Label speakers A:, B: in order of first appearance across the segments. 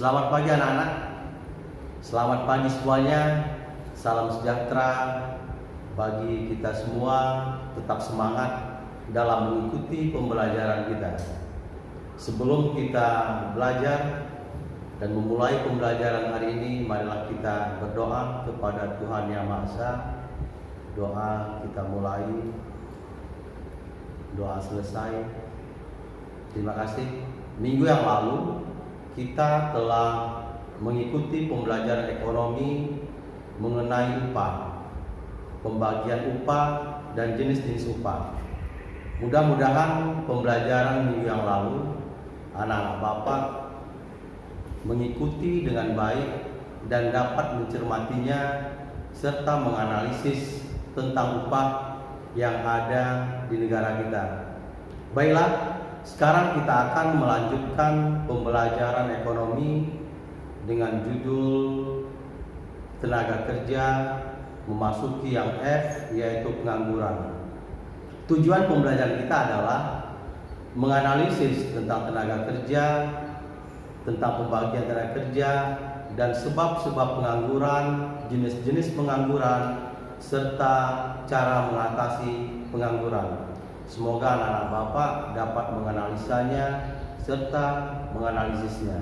A: Selamat pagi anak-anak. Selamat pagi semuanya. Salam sejahtera bagi kita semua. Tetap semangat dalam mengikuti pembelajaran kita. Sebelum kita belajar dan memulai pembelajaran hari ini, marilah kita berdoa kepada Tuhan Yang Maha Esa. Doa kita mulai. Doa selesai. Terima kasih. Minggu yang lalu kita telah mengikuti pembelajaran ekonomi mengenai upah, pembagian upah dan jenis-jenis upah. Mudah-mudahan pembelajaran minggu yang lalu anak-anak Bapak mengikuti dengan baik dan dapat mencermatinya serta menganalisis tentang upah yang ada di negara kita. Baiklah, sekarang kita akan melanjutkan pembelajaran ekonomi dengan judul tenaga kerja memasuki yang F, yaitu pengangguran. Tujuan pembelajaran kita adalah menganalisis tentang tenaga kerja, tentang pembagian tenaga kerja, dan sebab-sebab pengangguran, jenis-jenis pengangguran, serta cara mengatasi pengangguran. Semoga anak-anak Bapak dapat menganalisanya serta menganalisisnya.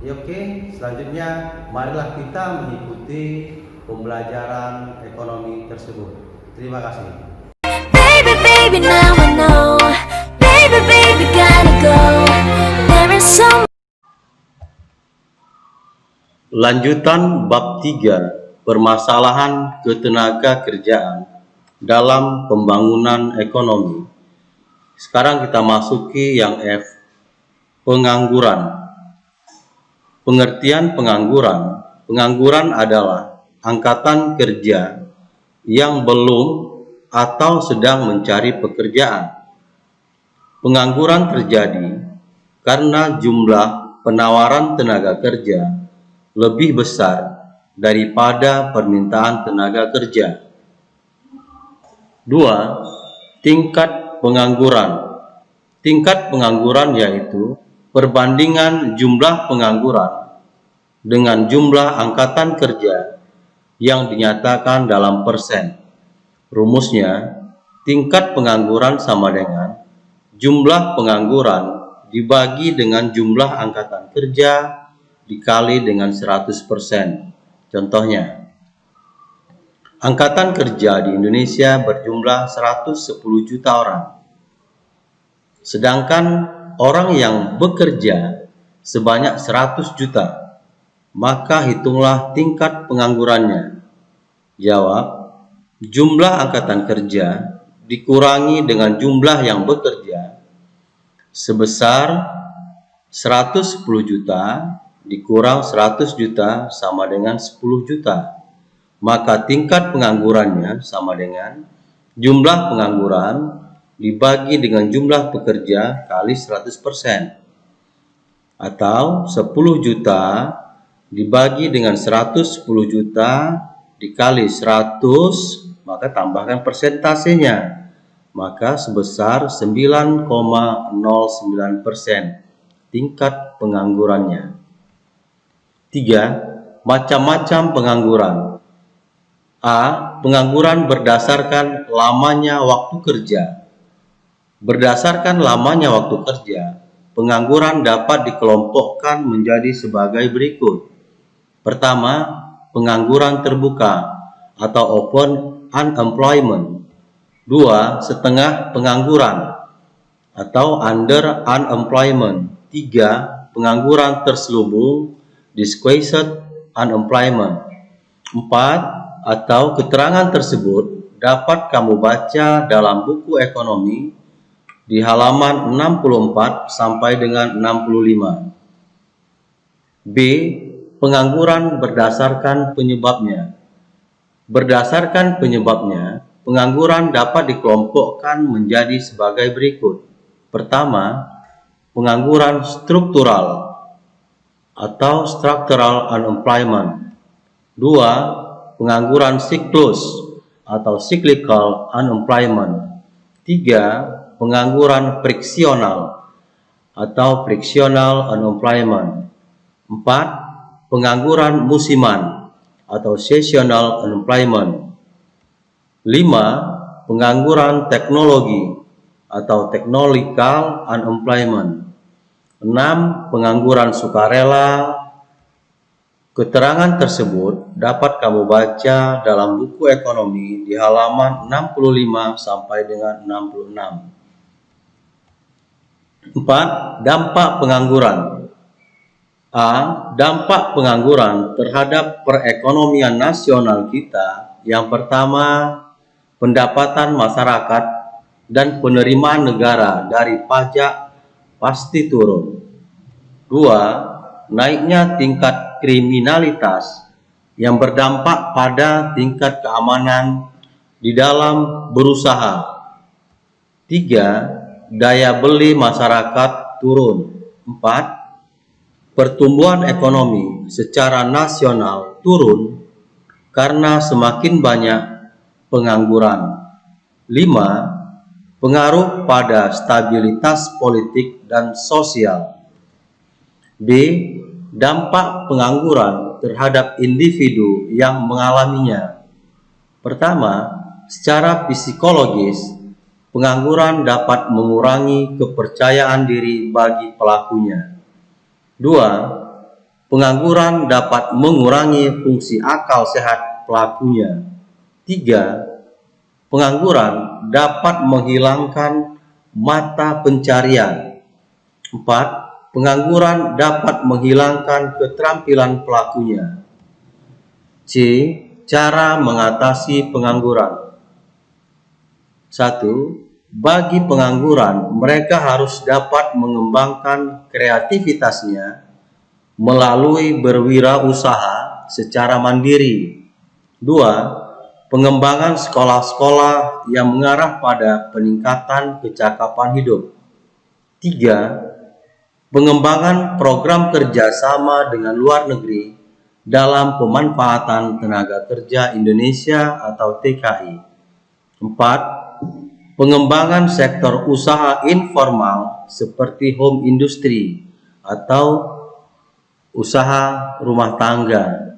A: Oke, selanjutnya marilah kita mengikuti pembelajaran ekonomi tersebut. Terima kasih.
B: Baby, baby, now I know. Baby, baby, gotta go. There is so.
A: Lanjutan bab 3, permasalahan ketenaga kerjaan dalam pembangunan ekonomi. Sekarang kita masuki yang F, pengangguran. Pengertian pengangguran. Pengangguran adalah angkatan kerja yang belum atau sedang mencari pekerjaan. Pengangguran terjadi karena jumlah penawaran tenaga kerja lebih besar daripada permintaan tenaga kerja. 2. Tingkat pengangguran. Tingkat pengangguran yaitu perbandingan jumlah pengangguran dengan jumlah angkatan kerja yang dinyatakan dalam persen. Rumusnya, tingkat pengangguran sama dengan jumlah pengangguran dibagi dengan jumlah angkatan kerja dikali dengan 100%. Contohnya, angkatan kerja di Indonesia berjumlah 110 juta orang. Sedangkan orang yang bekerja sebanyak 100 juta. Maka hitunglah tingkat penganggurannya. Jawab, jumlah angkatan kerja dikurangi dengan jumlah yang bekerja sebesar 110 juta dikurang 100 juta sama dengan 10 juta. Maka tingkat penganggurannya sama dengan jumlah pengangguran dibagi dengan jumlah pekerja kali 100%. Atau 10 juta dibagi dengan 110 juta dikali 100, maka tambahkan persentasenya. Maka sebesar 9,09% tingkat penganggurannya. 3. Macam-macam pengangguran. A. Pengangguran berdasarkan lamanya waktu kerja. Berdasarkan lamanya waktu kerja, pengangguran dapat dikelompokkan menjadi sebagai berikut. Pertama, pengangguran terbuka atau open unemployment. 2. Setengah pengangguran atau under unemployment. 3. Pengangguran terselubung disguised unemployment. 4. Atau keterangan tersebut dapat kamu baca dalam buku ekonomi di halaman 64 sampai dengan 65. B. Pengangguran berdasarkan penyebabnya. Berdasarkan penyebabnya, pengangguran dapat dikelompokkan menjadi sebagai berikut. Pertama, pengangguran struktural atau structural unemployment. 2. Pengangguran siklus atau cyclical unemployment. 3. Pengangguran friksional atau frictional unemployment. 4. Pengangguran musiman atau seasonal unemployment. 5. Pengangguran teknologi atau technological unemployment. 6. Pengangguran sukarela. Keterangan tersebut dapat kamu baca dalam buku ekonomi di halaman 65 sampai dengan 66. 4. Dampak pengangguran. A. Dampak pengangguran terhadap perekonomian nasional kita. Yang pertama, pendapatan masyarakat dan penerimaan negara dari pajak pasti turun. 2. Naiknya tingkat kriminalitas yang berdampak pada tingkat keamanan di dalam berusaha. 3. Daya beli masyarakat turun. 4. Pertumbuhan ekonomi secara nasional turun karena semakin banyak pengangguran. 5. Pengaruh pada stabilitas politik dan sosial. B. Dampak pengangguran terhadap individu yang mengalaminya. Pertama, secara psikologis, pengangguran dapat mengurangi kepercayaan diri bagi pelakunya. 2. Pengangguran dapat mengurangi fungsi akal sehat pelakunya. 3. Pengangguran dapat menghilangkan mata pencarian. 4. Pengangguran dapat menghilangkan keterampilan pelakunya. C. Cara mengatasi pengangguran. 1. Bagi pengangguran, mereka harus dapat mengembangkan kreativitasnya melalui berwirausaha secara mandiri. 2. Pengembangan sekolah-sekolah yang mengarah pada peningkatan kecakapan hidup. 3. Pengembangan program kerjasama dengan luar negeri dalam pemanfaatan tenaga kerja Indonesia atau TKI. 4. Pengembangan sektor usaha informal seperti home industry atau usaha rumah tangga.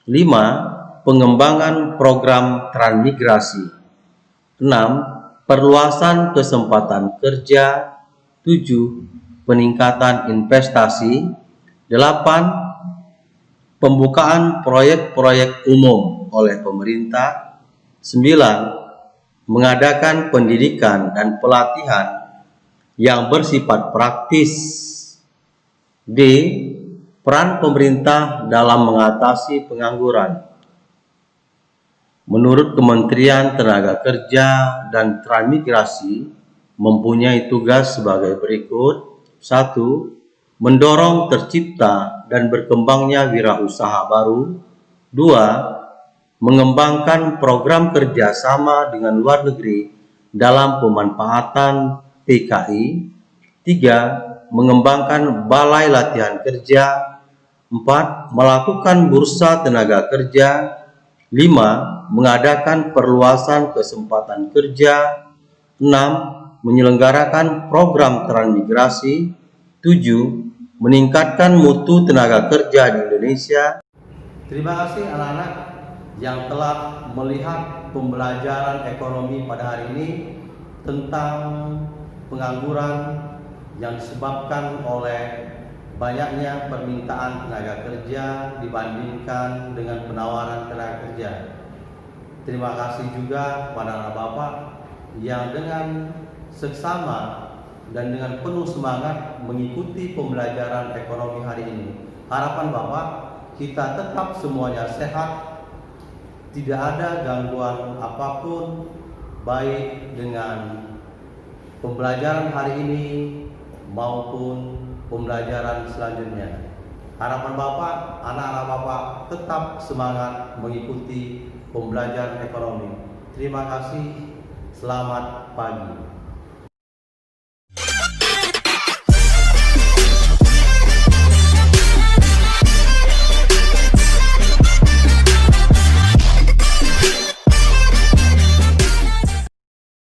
A: 5. Pengembangan program transmigrasi. 6. Perluasan kesempatan kerja. 7. Peningkatan investasi. 8. Pembukaan proyek-proyek umum oleh pemerintah. 9. Mengadakan pendidikan dan pelatihan yang bersifat praktis. D. Peran pemerintah dalam mengatasi pengangguran. Menurut Kementerian Tenaga Kerja dan Transmigrasi mempunyai tugas sebagai berikut. 1. Mendorong tercipta dan berkembangnya wirausaha baru. 2. Mengembangkan program kerjasama dengan luar negeri dalam pemanfaatan TKI. 3. Mengembangkan balai latihan kerja. 4. Melakukan bursa tenaga kerja. 5. Mengadakan perluasan kesempatan kerja. 6. Menyelenggarakan program transmigrasi. 7. Meningkatkan mutu tenaga kerja di Indonesia. Terima kasih anak-anak yang telah melihat pembelajaran ekonomi pada hari ini tentang pengangguran yang disebabkan oleh banyaknya permintaan tenaga kerja dibandingkan dengan penawaran tenaga kerja. Terima kasih juga kepada anak Bapak yang dengan seksama dan dengan penuh semangat mengikuti pembelajaran ekonomi hari ini. Harapan Bapak, kita tetap semuanya sehat, tidak ada gangguan apapun, baik dengan pembelajaran hari ini maupun pembelajaran selanjutnya. Harapan Bapak, anak-anak Bapak tetap semangat mengikuti pembelajaran ekonomi. Terima kasih, selamat pagi.